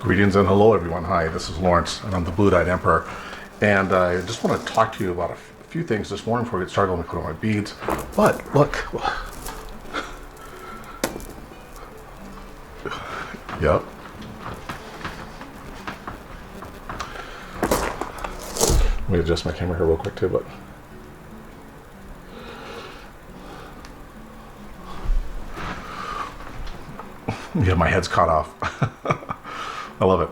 Greetings and hello everyone. Hi, this is Lawrence and I'm the Blue-Eyed Emperor. And I just want to talk to you about a few things this morning before we get started. Let me put on my beads. But look. Yep. Let me adjust my camera here real quick too, but yeah, my head's caught off. I love it.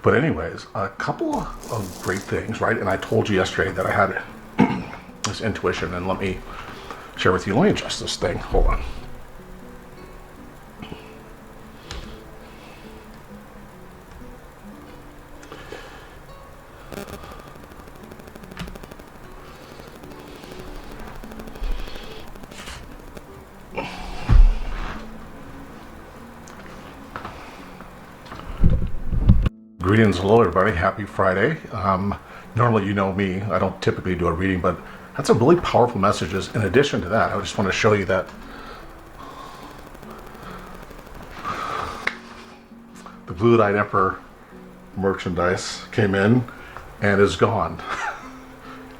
But anyways, a couple of great things, right? And I told you yesterday that I had this intuition, and let me share with you. Let me adjust this thing. Hold on. Greetings, hello everybody, happy Friday. Normally you know me, I don't typically do a reading, but that's some really powerful messages. In addition to that, I just want to show you that the Blue-Eyed Emperor merchandise came in and is gone.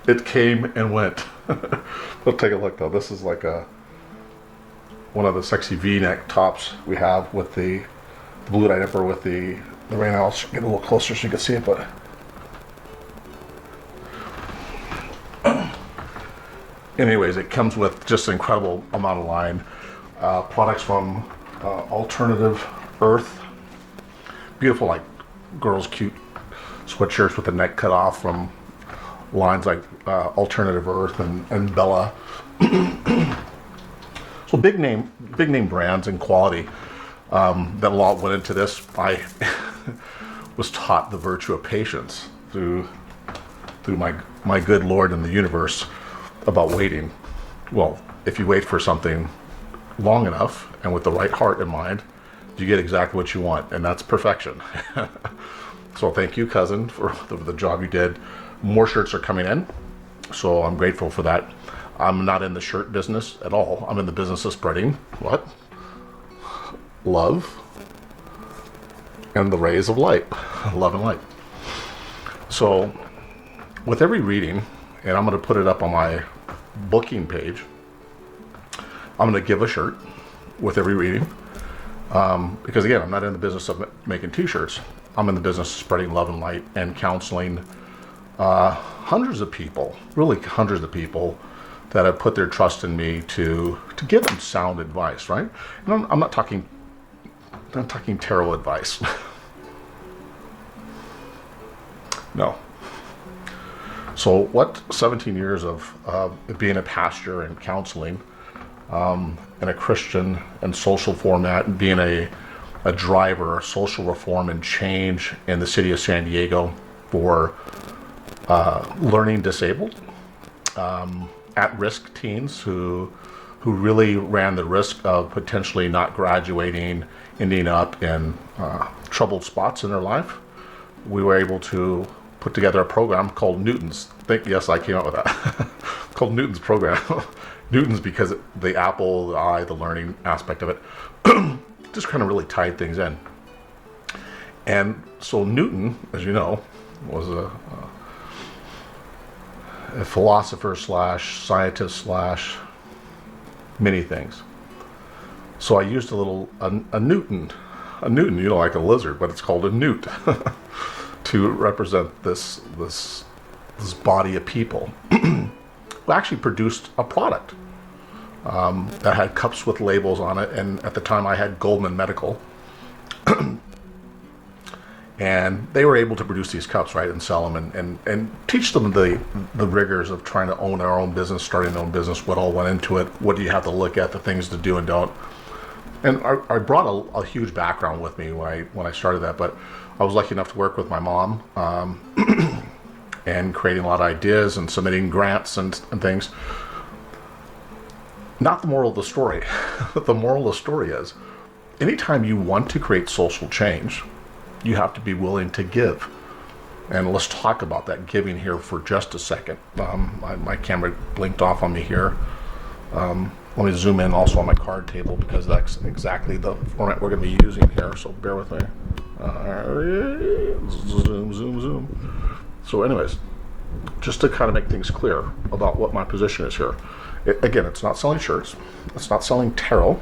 It came and went. Let's take a look though. This is like one of the sexy V-neck tops we have with the Blue-Eyed Emperor with the right now. I'll get a little closer so you can see it, but anyways, it comes with just an incredible amount of line. Products from Alternative Earth. Beautiful, like girls' cute sweatshirts with the neck cut off from lines like Alternative Earth and Bella. So big name brands and quality. That a lot went into this. I was taught the virtue of patience through my good Lord in the universe about waiting. Well, if you wait for something long enough and with the right heart and mind, you get exactly what you want, and that's perfection. So thank you, cousin, for the job you did. More shirts are coming in, so I'm grateful for that. I'm not in the shirt business at all. I'm in the business of spreading what? Love and the rays of light. Love and light. So with every reading, and I'm going to put it up on my booking page, I'm going to give a shirt with every reading, because again, I'm not in the business of making t-shirts. I'm in the business of spreading love and light and counseling hundreds of people, really hundreds of people that have put their trust in me to give them sound advice, right? And I'm not talking tarot advice. No. So what 17 years of being a pastor and counseling in a Christian and social format, and being a driver, social reform and change in the city of San Diego for learning disabled, at-risk teens who really ran the risk of potentially not graduating, ending up in troubled spots in their life. We were able to put together a program called Newton's. Yes, I came up with that. Called Newton's program. Newton's because the apple, the eye, the learning aspect of it just kind of really tied things in. And so Newton, as you know, was a philosopher slash scientist slash many things. So I used a Newton, you know, like a lizard, but it's called a newt, to represent this body of people. We actually produced a product that had cups with labels on it, and at the time I had Goldman Medical, and they were able to produce these cups, right, and sell them and teach them the rigors of trying to own our own business, starting their own business, what all went into it, what do you have to look at, the things to do and don't. And I brought a huge background with me when I started that, but I was lucky enough to work with my mom and creating a lot of ideas and submitting grants and things. Not the moral of the story. The moral of the story is, anytime you want to create social change, you have to be willing to give. And let's talk about that giving here for just a second. My camera blinked off on me here. Let me zoom in also on my card table because that's exactly the format we're going to be using here, so bear with me. Zoom, zoom, zoom. So anyways, just to kind of make things clear about what my position is here. Again, it's not selling shirts. It's not selling tarot.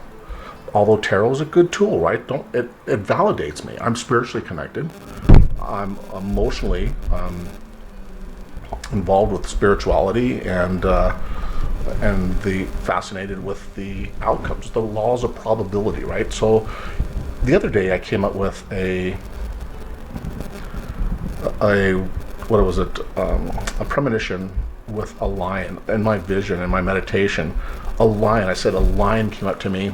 Although tarot is a good tool, right? It validates me. I'm spiritually connected. I'm emotionally involved with spirituality and the fascinated with the outcomes, the laws of probability, right? So the other day I came up with a what was it? A premonition with a lion in my vision, in my meditation. A lion. I said a lion came up to me,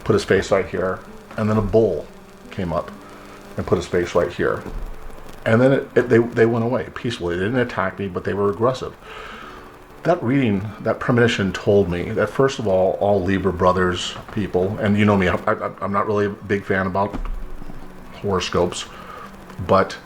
put his face right here, and then a bull came up and put his face right here. And then they went away peacefully. They didn't attack me, but they were aggressive. That reading, that premonition told me that, first of all Libra brothers, people, and you know me, I'm not really a big fan about horoscopes, but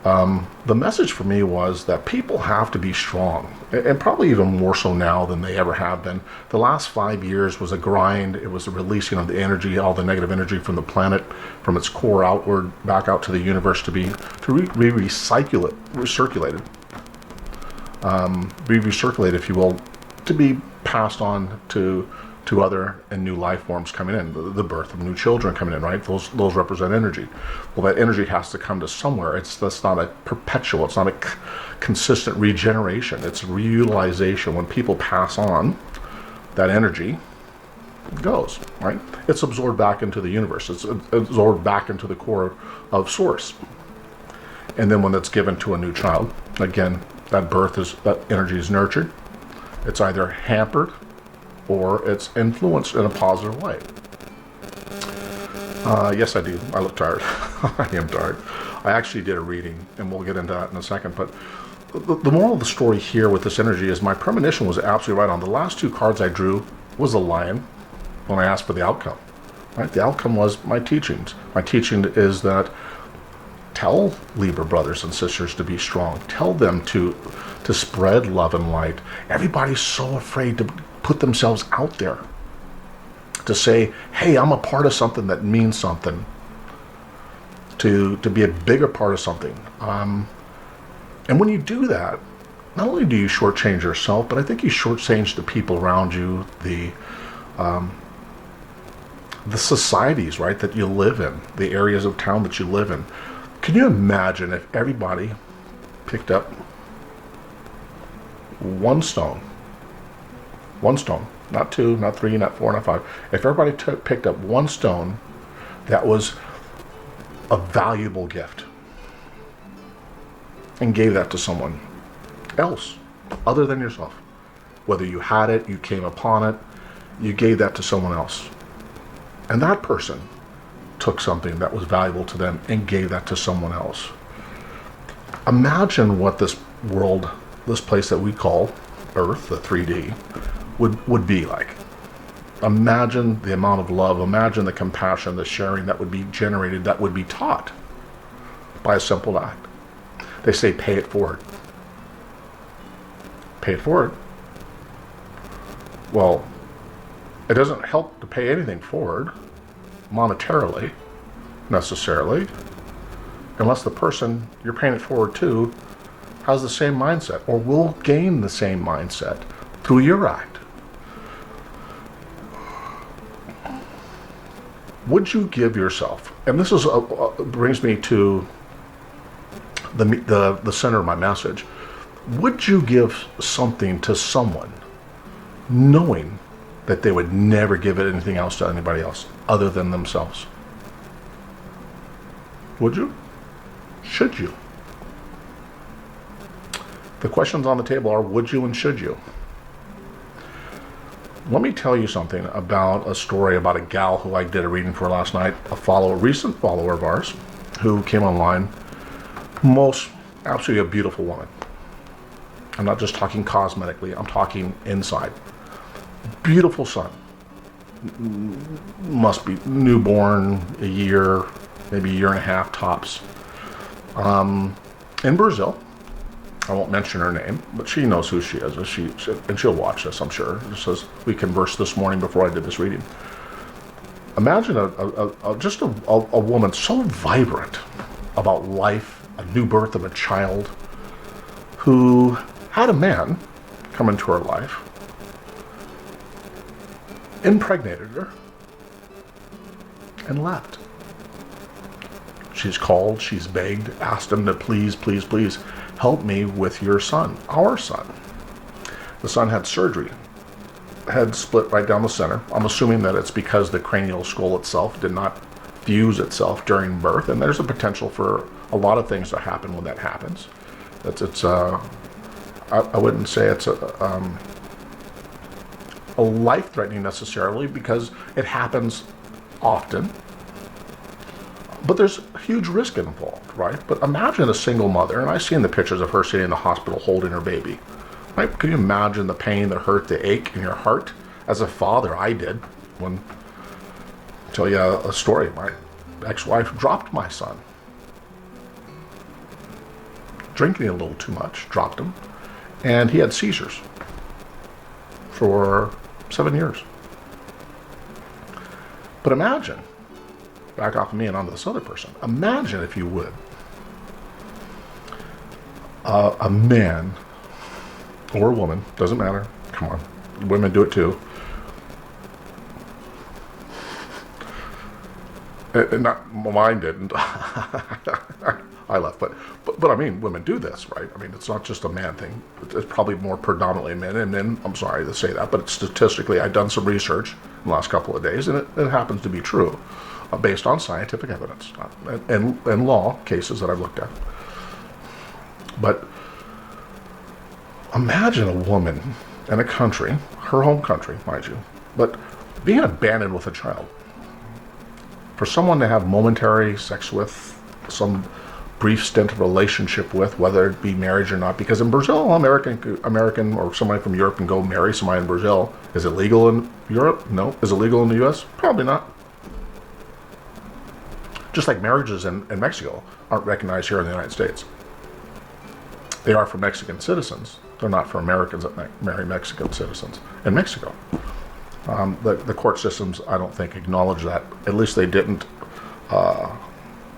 the message for me was that people have to be strong, and probably even more so now than they ever have been. The last 5 years was a grind. It was the releasing of the energy, all the negative energy from the planet, from its core outward, back out to the universe to be recirculated, if you will, to be passed on to other and new life forms coming in, the birth of new children coming in, right? Those represent energy. Well, that energy has to come to somewhere. That's not a perpetual, it's not a consistent regeneration, it's reutilization. When people pass on, that energy goes, right? It's absorbed back into the universe, it's absorbed back into the core of source. And then when it's given to a new child, again, that energy is nurtured. It's either hampered or it's influenced in a positive way. Yes, I do. I look tired. I am tired. I actually did a reading, and we'll get into that in a second. But the moral of the story here with this energy is my premonition was absolutely right on. The last two cards I drew was a lion when I asked for the outcome. Right? The outcome was my teachings. My teaching is that tell Libra brothers and sisters to be strong. Tell them to spread love and light. Everybody's so afraid to put themselves out there, to say, hey, I'm a part of something that means something, to be a bigger part of something. And when you do that, not only do you shortchange yourself, but I think you shortchange the people around you, the societies, right, that you live in, the areas of town that you live in. Can you imagine if everybody picked up one stone, not two, not three, not four, not five. If everybody picked up one stone that was a valuable gift and gave that to someone else other than yourself, whether you had it, you came upon it, you gave that to someone else, and that person took something that was valuable to them and gave that to someone else. Imagine what this world, this place that we call Earth, the 3D, would be like. Imagine the amount of love, imagine the compassion, the sharing that would be generated, that would be taught by a simple act. They say pay it forward. Pay it forward. Well, it doesn't help to pay anything forward monetarily, necessarily, unless the person you're paying it forward to has the same mindset or will gain the same mindset through your act. Would you give yourself, and this is brings me to the center of my message, would you give something to someone knowing that they would never give it anything else to anybody else other than themselves? Would you? Should you? The questions on the table are, would you and should you? Let me tell you something about a story about a gal who I did a reading for last night, a recent follower of ours, who came online. Absolutely a beautiful woman. I'm not just talking cosmetically, I'm talking inside. Beautiful son. Must be newborn, a year, maybe a year and a half tops. In Brazil. I won't mention her name, but she knows who she is, and she'll watch this, I'm sure. Just as we conversed this morning before I did this reading. Imagine just a woman so vibrant about life, a new birth of a child, who had a man come into her life, impregnated her, and left. She's called, she's begged, asked him to please, please, please help me with your son, our son. The son had surgery, head split right down the center. I'm assuming that it's because the cranial skull itself did not fuse itself during birth, and there's a potential for a lot of things to happen when that happens. I wouldn't say it's a life-threatening necessarily, because it happens often, but there's huge risk involved, right? But imagine a single mother, and I've seen the pictures of her sitting in the hospital holding her baby, right? Can you imagine the pain, the hurt, the ache in your heart? As a father, I did. I'll tell you a story. My ex-wife dropped my son, drinking a little too much, dropped him, and he had seizures for 7 years. But imagine, back off of me and onto this other person, imagine, if you would, a man or a woman, doesn't matter, come on, women do it too, not mine didn't. I left, but I mean, women do this, right? I mean, it's not just a man thing. It's probably more predominantly men, and men, I'm sorry to say that, but statistically, I've done some research in the last couple of days, and it happens to be true, based on scientific evidence and law cases that I've looked at. But imagine a woman in a country, her home country, mind you, but being abandoned with a child. For someone to have momentary sex with, some brief stint of relationship with, whether it be marriage or not, because in Brazil, American or somebody from Europe can go marry somebody in Brazil. Is it legal in Europe? No. Is it legal in the U.S.? Probably not. Just like marriages in Mexico aren't recognized here in the United States. They are for Mexican citizens. They're not for Americans that marry Mexican citizens in Mexico. The court systems, I don't think, acknowledge that. At least they didn't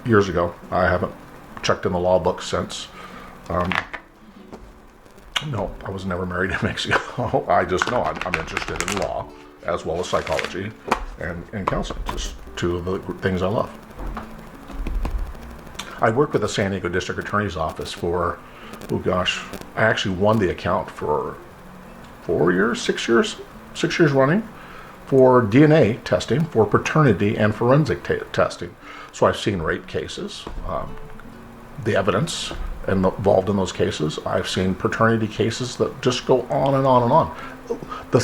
years ago. I haven't checked in the law books since. No, I was never married in Mexico. I just know I'm interested in law as well as psychology and counseling. Just two of the things I love. I worked with the San Diego District Attorney's Office for, I actually won the account for 6 years running, for DNA testing, for paternity and forensic testing. So I've seen rape cases, the evidence involved in those cases. I've seen paternity cases that just go on and on and on. The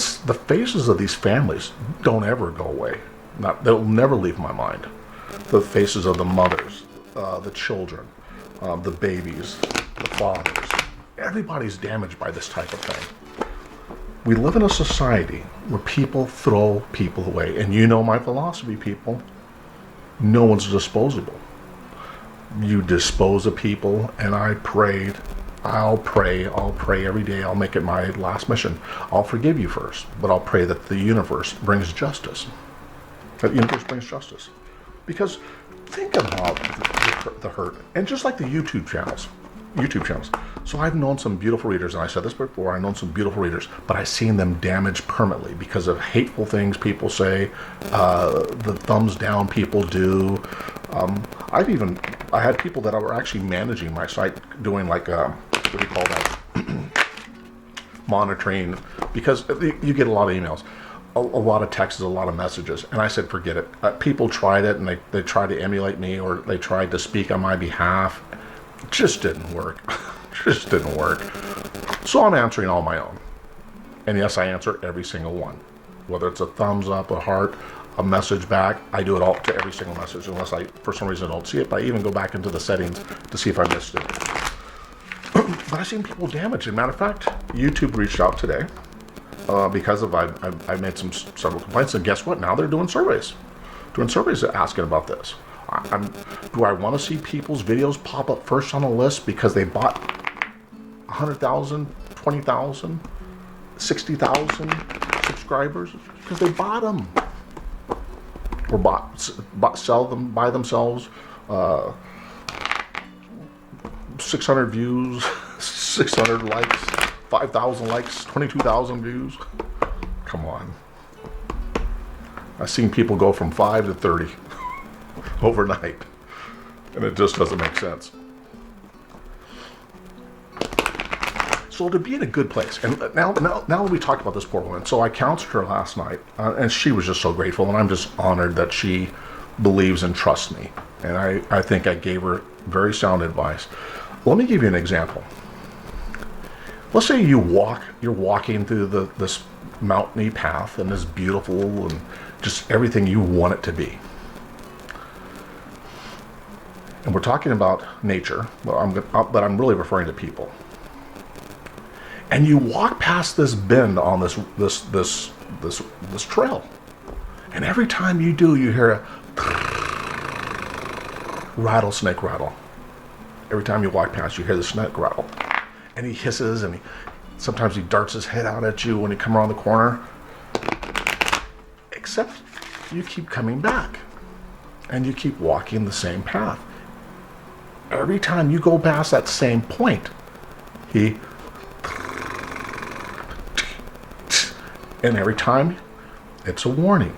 faces of these families don't ever go away. They'll never leave my mind. The faces of the mothers, the children, the babies, the fathers. Everybody's damaged by this type of thing. We live in a society where people throw people away. And you know my philosophy, people. No one's disposable. You dispose of people, and I'll pray every day. I'll make it my last mission. I'll forgive you first, but I'll pray that the universe brings justice. That the universe brings justice. Because think about the hurt. And just like the YouTube channels. So I've known some beautiful readers, and I said this before, I've known some beautiful readers, but I've seen them damaged permanently because of hateful things people say, the thumbs down people do. I had people that were actually managing my site, doing like, what do you call that? Monitoring, because you get a lot of emails, a lot of texts, a lot of messages, and I said, forget it. People tried it, and they tried to emulate me, or they tried to speak on my behalf. It just didn't work. So I'm answering all my own. And yes, I answer every single one. Whether it's a thumbs up, a heart, a message back, I do it all to every single message, unless I, for some reason, don't see it. But I even go back into the settings to see if I missed it. But I've seen people damaged. As a matter of fact, YouTube reached out today because of I made several complaints. And guess what? Now they're doing surveys. Asking about this. Do I want to see people's videos pop up first on the list because they bought 100,000, 20,000, 60,000 subscribers? Because they bought them. or sell them by themselves. 600 views, 600 likes, 5,000 likes, 22,000 views. Come on. I've seen people go from 5 to 30 overnight, and it just doesn't make sense. So to be in a good place, and now we talked about this poor woman. So I counseled her last night, and she was just so grateful, and I'm just honored that she believes and trusts me. And I think I gave her very sound advice. Let me give you an example. Let's say you're walking through this mountainy path, and it's beautiful and just everything you want it to be. And we're talking about nature, but I'm really referring to people. And you walk past this bend on this trail, and every time you do, you hear a rattlesnake rattle. Every time you walk past, you hear the snake rattle, and he hisses, and sometimes he darts his head out at you when you come around the corner. Except you keep coming back, and you keep walking the same path. Every time you go past that same point, and every time, it's a warning.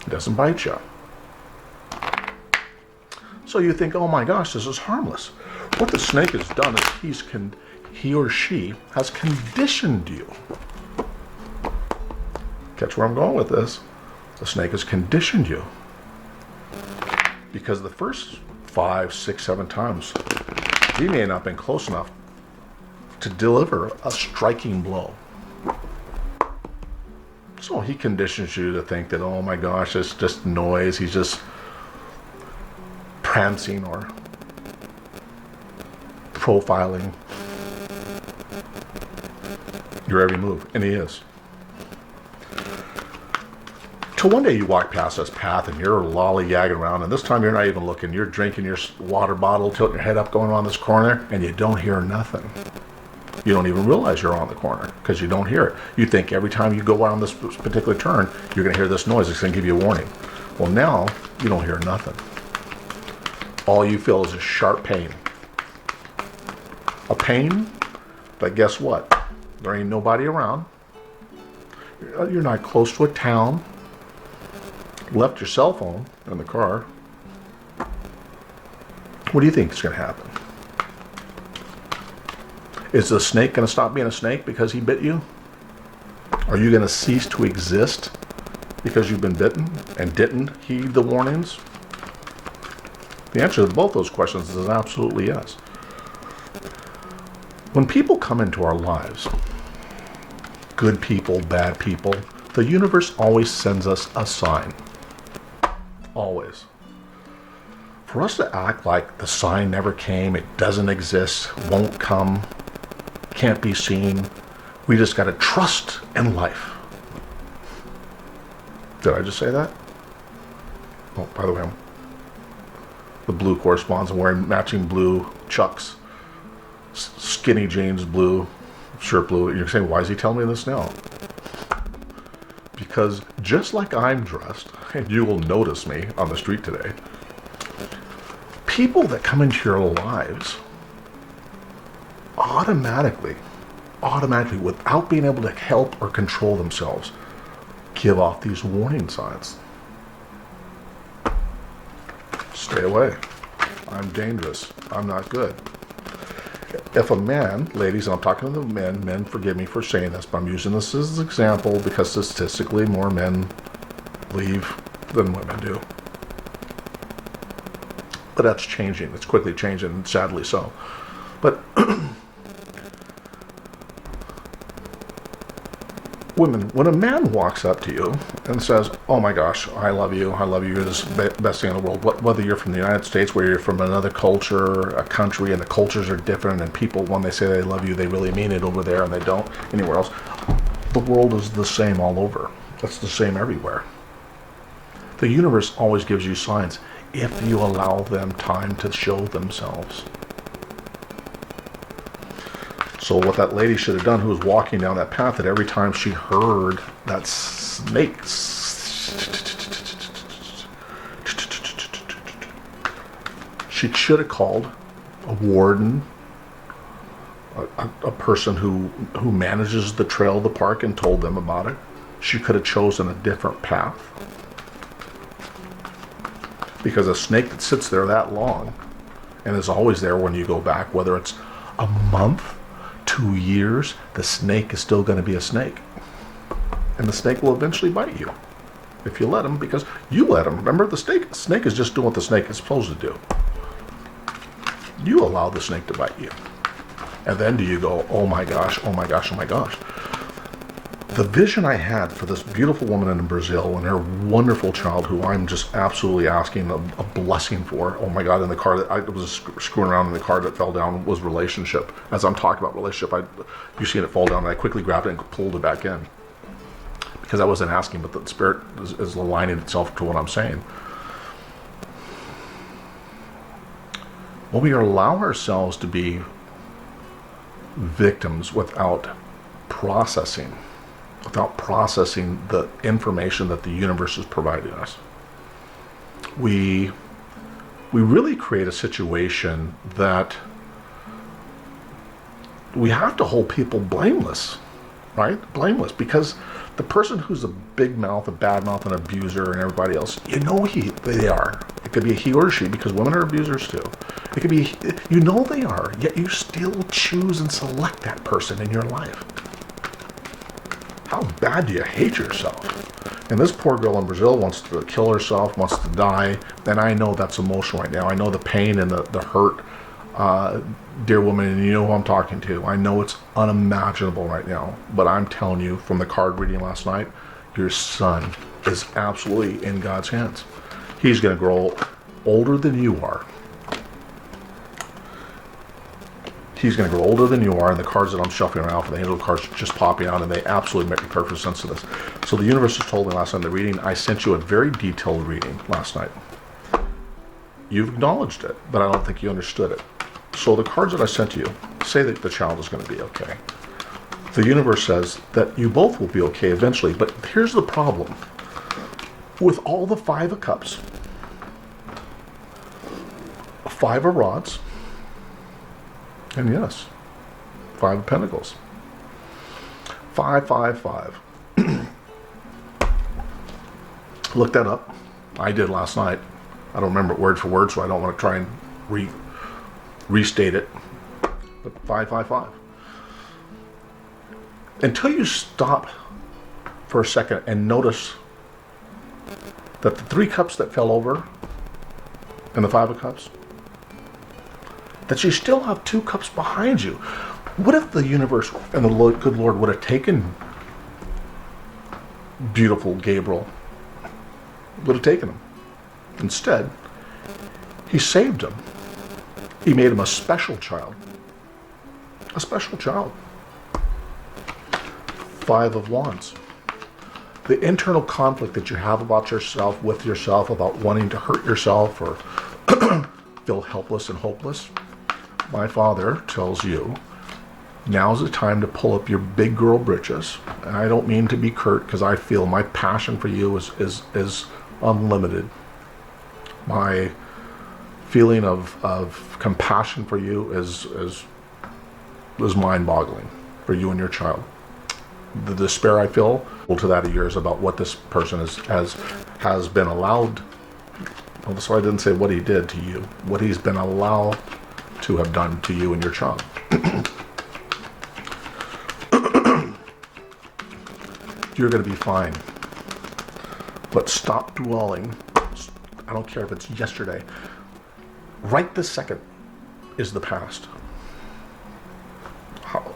It doesn't bite you. So you think, oh my gosh, this is harmless. What the snake has done is he or she has conditioned you. Catch where I'm going with this. The snake has conditioned you. Because the first 5, 6, 7 times, he may not have been close enough to deliver a striking blow. So he conditions you to think that, oh my gosh, it's just noise. He's just prancing or profiling your every move. And he is. Till one day you walk past this path and you're lollygagging around, and this time you're not even looking. You're drinking your water bottle, tilting your head up, going around this corner, and you don't hear nothing. You don't even realize you're on the corner because you don't hear it. You think every time you go around this particular turn, you're going to hear this noise. It's going to give you a warning. Well, now you don't hear nothing. All you feel is a sharp pain. A pain, but guess what? There ain't nobody around. You're not close to a town. Left your cell phone in the car. What do you think is going to happen? Is the snake going to stop being a snake because he bit you? Are you going to cease to exist because you've been bitten and didn't heed the warnings? The answer to both those questions is absolutely yes. When people come into our lives, good people, bad people, the universe always sends us a sign. Always. For us to act like the sign never came, it doesn't exist, won't come, can't be seen, we just got to trust in life. Did I just say that? Oh, by the way, the blue corresponds. I'm wearing matching blue Chucks, skinny jeans blue, shirt blue. You're saying, why is he telling me this now? Because just like I'm dressed, and you will notice me on the street today, people that come into your lives automatically, without being able to help or control themselves, give off these warning signs. Stay away. I'm dangerous. I'm not good. If a man, ladies, and I'm talking to the men forgive me for saying this, but I'm using this as an example because statistically more men leave than women do. But that's changing. It's quickly changing, sadly so. But women, when a man walks up to you and says, oh my gosh, I love you, you're the best thing in the world, whether you're from the United States, whether you're from another culture, a country, and the cultures are different, and people, when they say they love you, they really mean it over there, and they don't anywhere else. The world is the same all over. It's the same everywhere. The universe always gives you signs if you allow them time to show themselves. So what that lady should have done who was walking down that path, that every time she heard that snake She should have called a warden, a person who manages the trail of the park, and told them about it. She could have chosen a different path. Because a snake that sits there that long and is always there when you go back, whether it's a month, 2 years, the snake is still going to be a snake. And the snake will eventually bite you if you let him, because you let him. Remember, the snake is just doing what the snake is supposed to do. You allow the snake to bite you. And then do you go, oh my gosh, oh my gosh, oh my gosh. The vision I had for this beautiful woman in Brazil and her wonderful child, who I'm just absolutely asking a blessing for. Oh my God, in the car that I was screwing around in the car that fell down was relationship. As I'm talking about relationship, you seen it fall down, and I quickly grabbed it and pulled it back in. Because I wasn't asking, but the Spirit is aligning itself to what I'm saying. When we allow ourselves to be victims without processing the information that the universe is providing us, we really create a situation that we have to hold people blameless, right? Blameless, because the person who's a big mouth, a bad mouth, an abuser, and everybody else, they are. It could be a he or a she, because women are abusers too. It could be, they are, yet you still choose and select that person in your life. How bad do you hate yourself? And this poor girl in Brazil wants to kill herself, wants to die, and I know that's emotional right now. I know the pain and the hurt, dear woman, and you know who I'm talking to. I know it's unimaginable right now, but I'm telling you, from the card reading last night, your son is absolutely in God's hands. He's going to grow older than you are. He's going to grow older than you are, and the cards that I'm shuffling around for the angel cards are just popping out, and they absolutely make perfect sense of this. So the universe has told me last night in the reading, I sent you a very detailed reading last night. You've acknowledged it, but I don't think you understood it. So the cards that I sent to you say that the child is going to be okay. The universe says that you both will be okay eventually, but here's the problem. With all the 5 of Cups, 5 of Rods, and yes, 5 of Pentacles. 5, 5, 5. Look that up. I did last night. I don't remember it word for word, so I don't want to try and restate it. But 5, 5, 5. Until you stop for a second and notice that the 3 cups that fell over and the 5 of Cups, that you still have 2 cups behind you. What if the universe and the good Lord would have taken beautiful Gabriel? Would have taken him. Instead, he saved him. He made him a special child. A special child. 5 of Wands. The internal conflict that you have about yourself, with yourself, about wanting to hurt yourself or feel helpless and hopeless. My father tells you, now's the time to pull up your big girl britches. And I don't mean to be curt, because I feel my passion for you is unlimited. My feeling of compassion for you is mind-boggling for you and your child. The despair I feel to that of yours about what this person has been allowed. Well, that's why I didn't say what he did to you. What he's been allowed to have done to you and your child. You're going to be fine. But stop dwelling. I don't care if it's yesterday. Right this second is the past.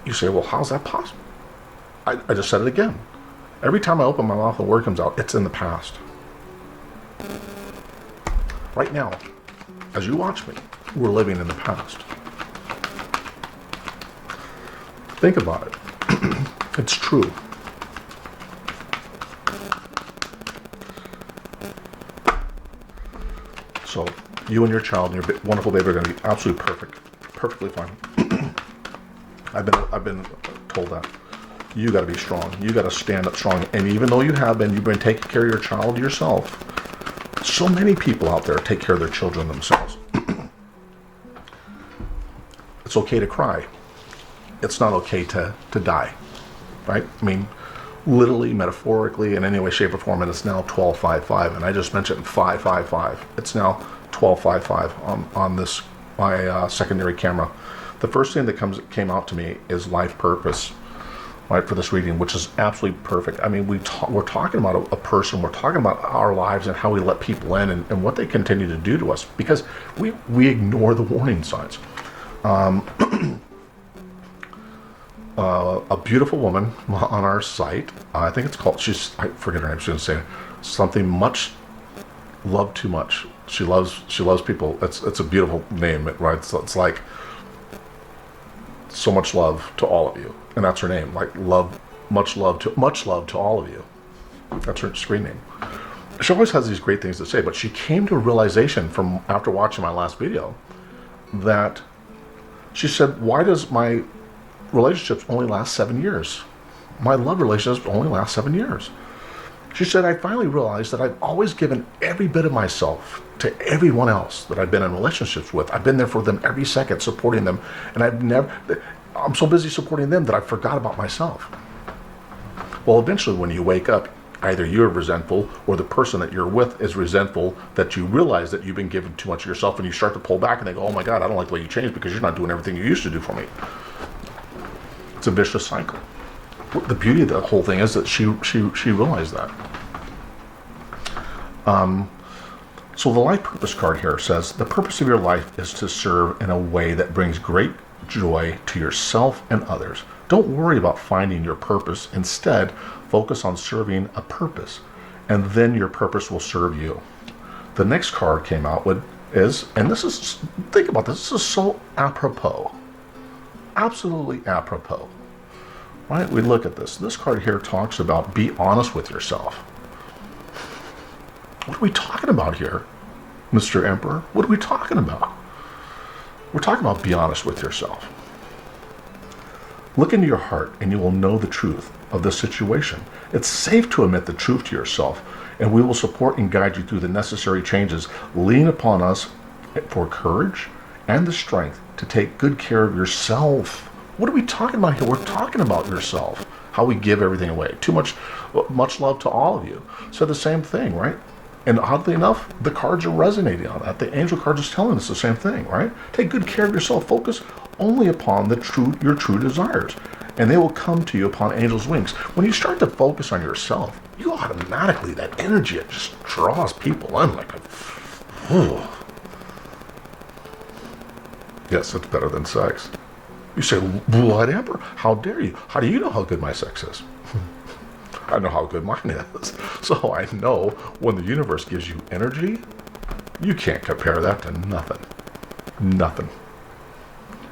You say, well, how's that possible? I just said it again. Every time I open my mouth and a word comes out, it's in the past. Right now, as you watch me, we're living in the past. Think about it. It's true. So, you and your child and your wonderful baby are going to be absolutely perfect. Perfectly fine. I've been told that. You got to be strong. You got to stand up strong. And even though you've been taking care of your child yourself. So many people out there take care of their children themselves. It's okay to cry. It's not okay to die, right? I mean, literally, metaphorically, in any way, shape, or form, and it's now 12:55, and I just mentioned 555. It's now 12:55 on this my secondary camera. The first thing that came out to me is life purpose, right, for this reading, which is absolutely perfect. I mean, we're talking about a person, we're talking about our lives and how we let people in and what they continue to do to us because we ignore the warning signs. A beautiful woman on our site, I think it's called, I forget her name, she was saying something much, love too much. She loves people. It's a beautiful name, right? So it's like so much love to all of you, and that's her name. Like much love to all of you. That's her screen name. She always has these great things to say, but she came to a realization from after watching my last video that she said, "Why does my relationships only last 7 years? My love relationships only last 7 years." She said, "I finally realized that I've always given every bit of myself to everyone else that I've been in relationships with. I've been there for them every second, supporting them, and I'm so busy supporting them that I forgot about myself." Well, eventually when you wake up, either you're resentful or the person that you're with is resentful that you realize that you've been giving too much of yourself, and you start to pull back and they go, "Oh my God, I don't like the way you changed because you're not doing everything you used to do for me." It's a vicious cycle. The beauty of the whole thing is that she realized that. So the life purpose card here says, the purpose of your life is to serve in a way that brings great joy to yourself and others. Don't worry about finding your purpose. Instead, focus on serving a purpose, and then your purpose will serve you. The next card came out and this is, think about this, this is so apropos. Absolutely apropos. Right? We look at this. This card here talks about be honest with yourself. What are we talking about here, Mr. Emperor? What are we talking about? We're talking about be honest with yourself. Look into your heart and you will know the truth of the situation. It's safe to admit the truth to yourself, and we will support and guide you through the necessary changes. Lean upon us for courage and the strength to take good care of yourself. What are we talking about here? We're talking about yourself. How we give everything away. Much love to all of you. So the same thing, right? And oddly enough, the cards are resonating on that. The angel cards is telling us the same thing, right? Take good care of yourself. Focus only upon your true desires, and they will come to you upon angel's wings. When you start to focus on yourself, you automatically, that energy, it just draws people in like a... Yes, it's better than sex. You say, "What, Emperor? How dare you? How do you know how good my sex is?" I know how good mine is. So I know when the universe gives you energy, you can't compare that to nothing. Nothing.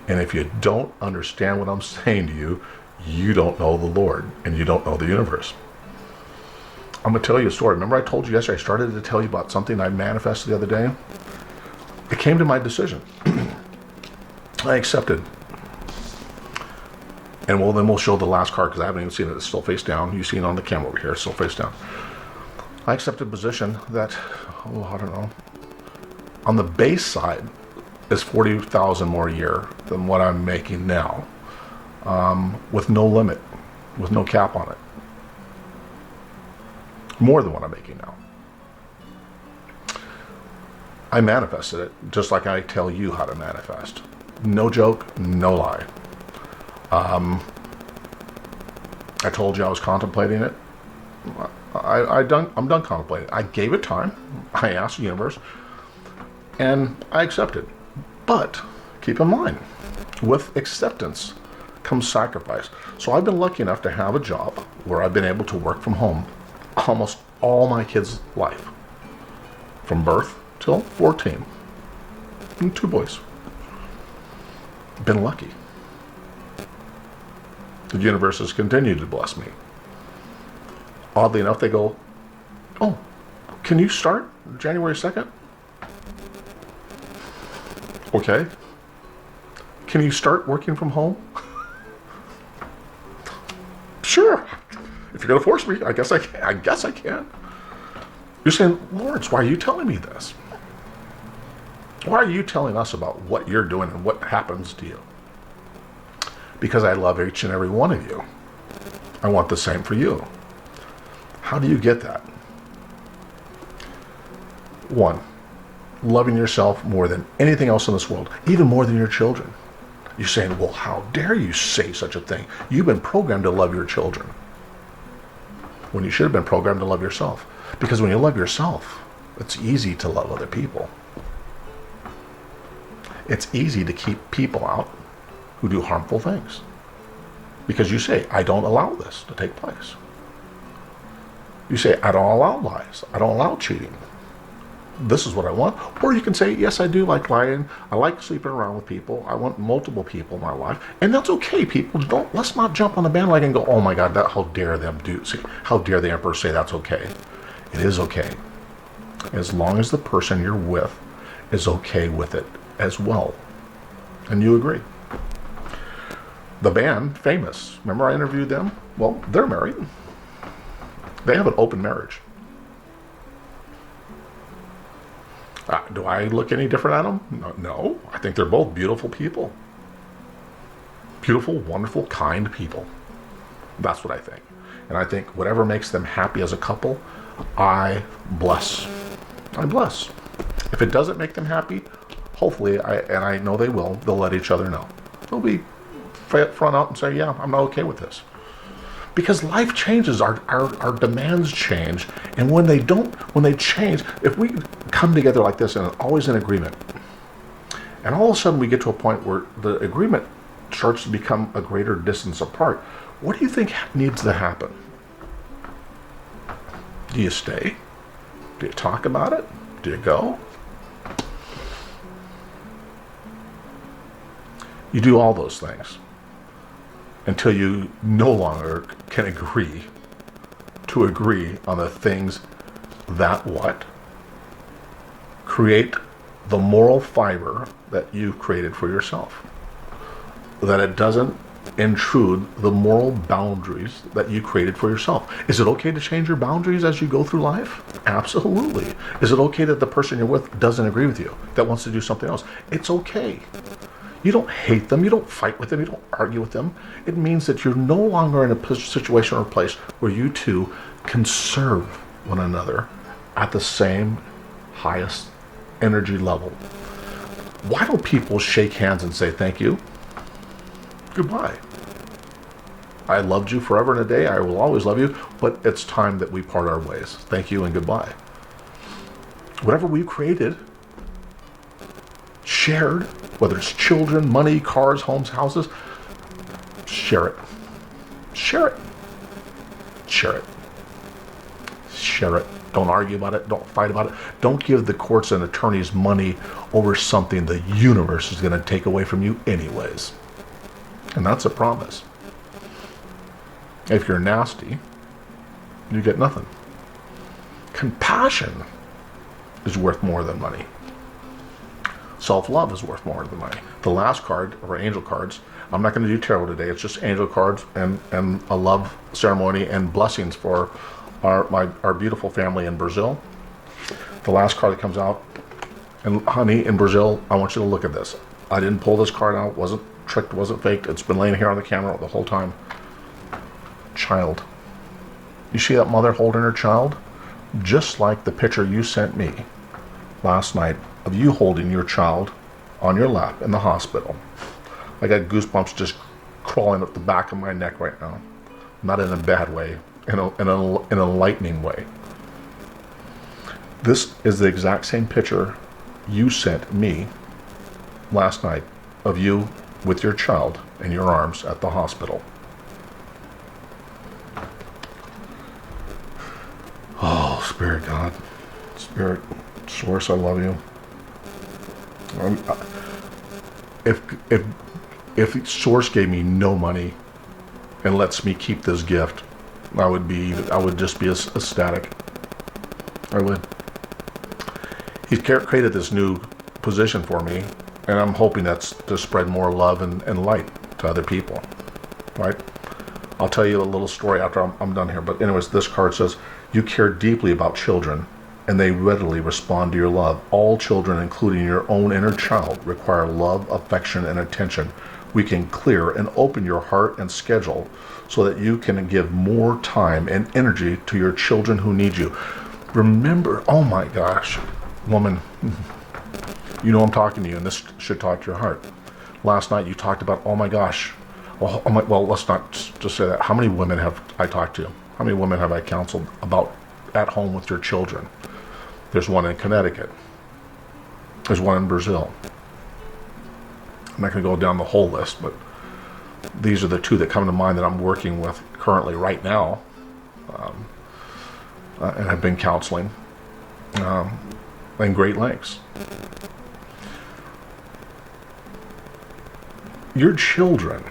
And if you don't understand what I'm saying to you, you don't know the Lord and you don't know the universe. I'm going to tell you a story. Remember I told you yesterday, I started to tell you about something I manifested the other day? It came to my decision. I accepted. And then we'll show the last card because I haven't even seen it. It's still face down. You see it on the camera over here. It's still face down. I accepted a position that, I don't know, on the base side is $40,000 more a year than what I'm making now, with no limit, with no cap on it. More than what I'm making now. I manifested it just like I tell you how to manifest. No joke, no lie. I told you I was contemplating it. I'm done contemplating. I gave it time. I asked the universe, and I accepted. But keep in mind, with acceptance comes sacrifice. So I've been lucky enough to have a job where I've been able to work from home almost all my kids' life, from birth till 14, and 2 boys. Been lucky. The universe has continued to bless me. Oddly enough, they go, "Oh, can you start January 2nd? Okay. Can you start working from home?" "Sure. If you're going to force me, I guess I can. I guess I can." You're saying, "Lawrence, why are you telling me this? Why are you telling us about what you're doing and what happens to you?" because I love each and every one of you. I want the same for you. How do you get that? 1, loving yourself more than anything else in this world, even more than your children. You're saying, well, how dare you say such a thing? You've been programmed to love your children, when you should have been programmed to love yourself. Because when you love yourself, it's easy to love other people. It's easy to keep people out who do harmful things. Because you say, I don't allow this to take place. You say, I don't allow lies. I don't allow cheating. This is what I want. Or you can say, yes, I do like lying. I like sleeping around with people. I want multiple people in my life. And that's okay, people. Let's not jump on the bandwagon and go, oh my God, how dare them do, see, how dare the emperor say that's okay. It is okay. As long as the person you're with is okay with it as well. And you agree. The band, Famous, remember I interviewed them? Well, they're married. They have an open marriage. Do I look any different at them? No. I think they're both beautiful people. Beautiful, wonderful, kind people. That's what I think. And I think whatever makes them happy as a couple, I bless. I bless. If it doesn't make them happy, hopefully, and I know they will, they'll let each other know. They'll be front out and say, yeah, I'm not okay with this. Because life changes, our demands change, and when they change, if we come together like this and always in agreement, and all of a sudden we get to a point where the agreement starts to become a greater distance apart, what do you think needs to happen? Do you stay? Do you talk about it? Do you go? You do all those things until you no longer can agree on the things that what? Create the moral fiber that you've created for yourself. That it doesn't intrude the moral boundaries that you created for yourself. Is it okay to change your boundaries as you go through life? Absolutely. Is it okay that the person you're with doesn't agree with you, that wants to do something else? It's okay. You don't hate them, you don't fight with them, you don't argue with them. It means that you're no longer in a situation or place where you two can serve one another at the same highest energy level. Why don't people shake hands and say thank you? Goodbye. I loved you forever and a day, I will always love you, but it's time that we part our ways. Thank you and goodbye. Whatever we've created, shared, whether it's children, money, cars, homes, houses, share it. Share it. Share it. Share it. Don't argue about it. Don't fight about it. Don't give the courts and attorneys money over something the universe is going to take away from you anyways. And that's a promise. If you're nasty, you get nothing. Compassion is worth more than money. Self-love is worth more than money. The last card, or angel cards, I'm not going to do tarot today. It's just angel cards and a love ceremony and blessings for our beautiful family in Brazil. The last card that comes out, and honey, in Brazil, I want you to look at this. I didn't pull this card out. Wasn't tricked. Wasn't faked. It's been laying here on the camera the whole time. Child. You see that mother holding her child? Just like the picture you sent me last night of you holding your child on your lap in the hospital. I got goosebumps just crawling up the back of my neck right now. Not in a bad way, in a lightning way. This is the exact same picture you sent me last night of you with your child in your arms at the hospital. Oh, Spirit God, Spirit Source, I love you. If Source gave me no money and lets me keep this gift, I would just be ecstatic. I would. He's created this new position for me, and I'm hoping that's to spread more love and light to other people, right? I'll tell you a little story after I'm done here. But anyways, this card says, you care deeply about children, and they readily respond to your love. All children, including your own inner child, require love, affection, and attention, we can clear and open your heart and schedule so that you can give more time and energy to your children who need you. Remember, oh my gosh, woman, you know I'm talking to you, and this should talk to your heart. Last night you talked about, oh my gosh, well, let's not just say that. How many women have I talked to? How many women have I counseled about at home with your children? There's one in Connecticut. There's one in Brazil. I'm not going to go down the whole list, but these are the two that come to mind that I'm working with currently right now, and have been counseling in great lengths. Your children,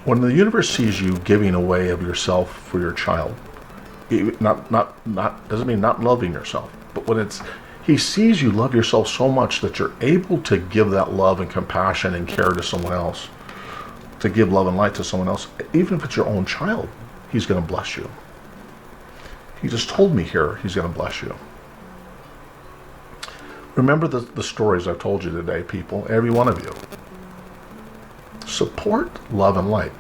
when the universe sees you giving away of yourself for your child, not doesn't mean not loving yourself, but when he sees you love yourself so much that you're able to give that love and compassion and care to someone else, to give love and light to someone else, even if it's your own child, he's going to bless you. He just told me here he's going to bless you. Remember the stories I've told you today, people, every one of you. Support love and light.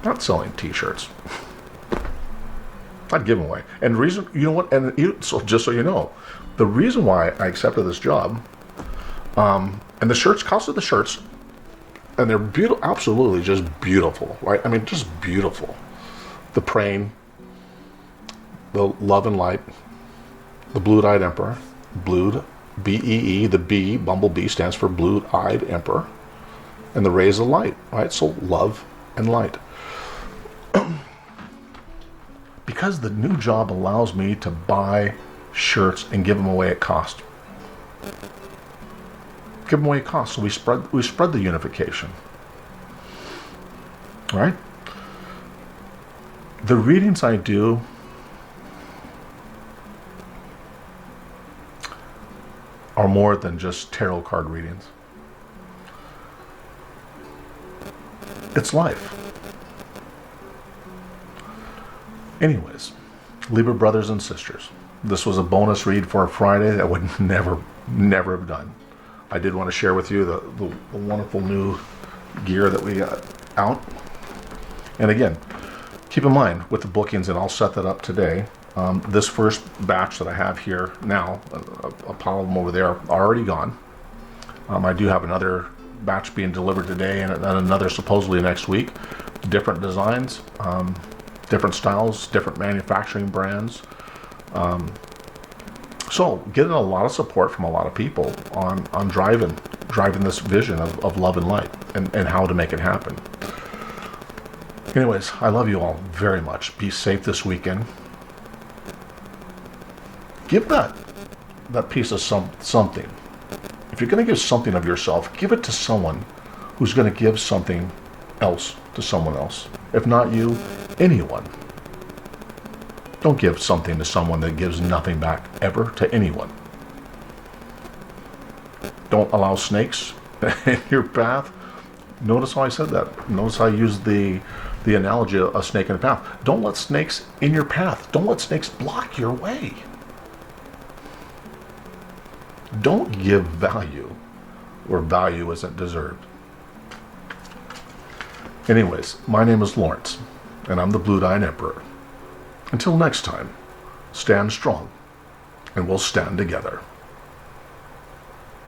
Not selling t-shirts. Not giving away. And the reason, you know what, so just so you know, the reason why I accepted this job, and the shirts, cost of the shirts, and they're beautiful, absolutely just beautiful, right? I mean, just beautiful. The praying, the love and light, the blue-eyed emperor, blued, B-E-E, the B, bumblebee, stands for blue-eyed emperor, and the rays of light, right? So love and light. Because the new job allows me to buy shirts and give them away at cost. Give them away at cost, so we spread the unification. Right? The readings I do are more than just tarot card readings. It's life. Anyways, Libra brothers and sisters, this was a bonus read for a Friday that I would never have done. I did want to share with you the wonderful new gear that we got out. And again, keep in mind with the bookings, and I'll set that up today. This first batch that I have here now, a pile of them over there, are already gone. I do have another batch being delivered today, and another supposedly next week. Different designs, different styles, different manufacturing brands. So getting a lot of support from a lot of people on driving this vision of love and light and how to make it happen. Anyways, I love you all very much. Be safe this weekend. Give that piece of something. If you're going to give something of yourself, give it to someone who's going to give something else to someone else. If not you, anyone. Don't give something to someone that gives nothing back ever to anyone. Don't allow snakes in your path. Notice how I said that. Notice how I used the analogy of a snake in a path. Don't let snakes in your path. Don't let snakes block your way. Don't give value where value isn't deserved. Anyways, my name is Lawrence, and I'm the Blue-Eyed Emperor. Until next time, stand strong, and we'll stand together.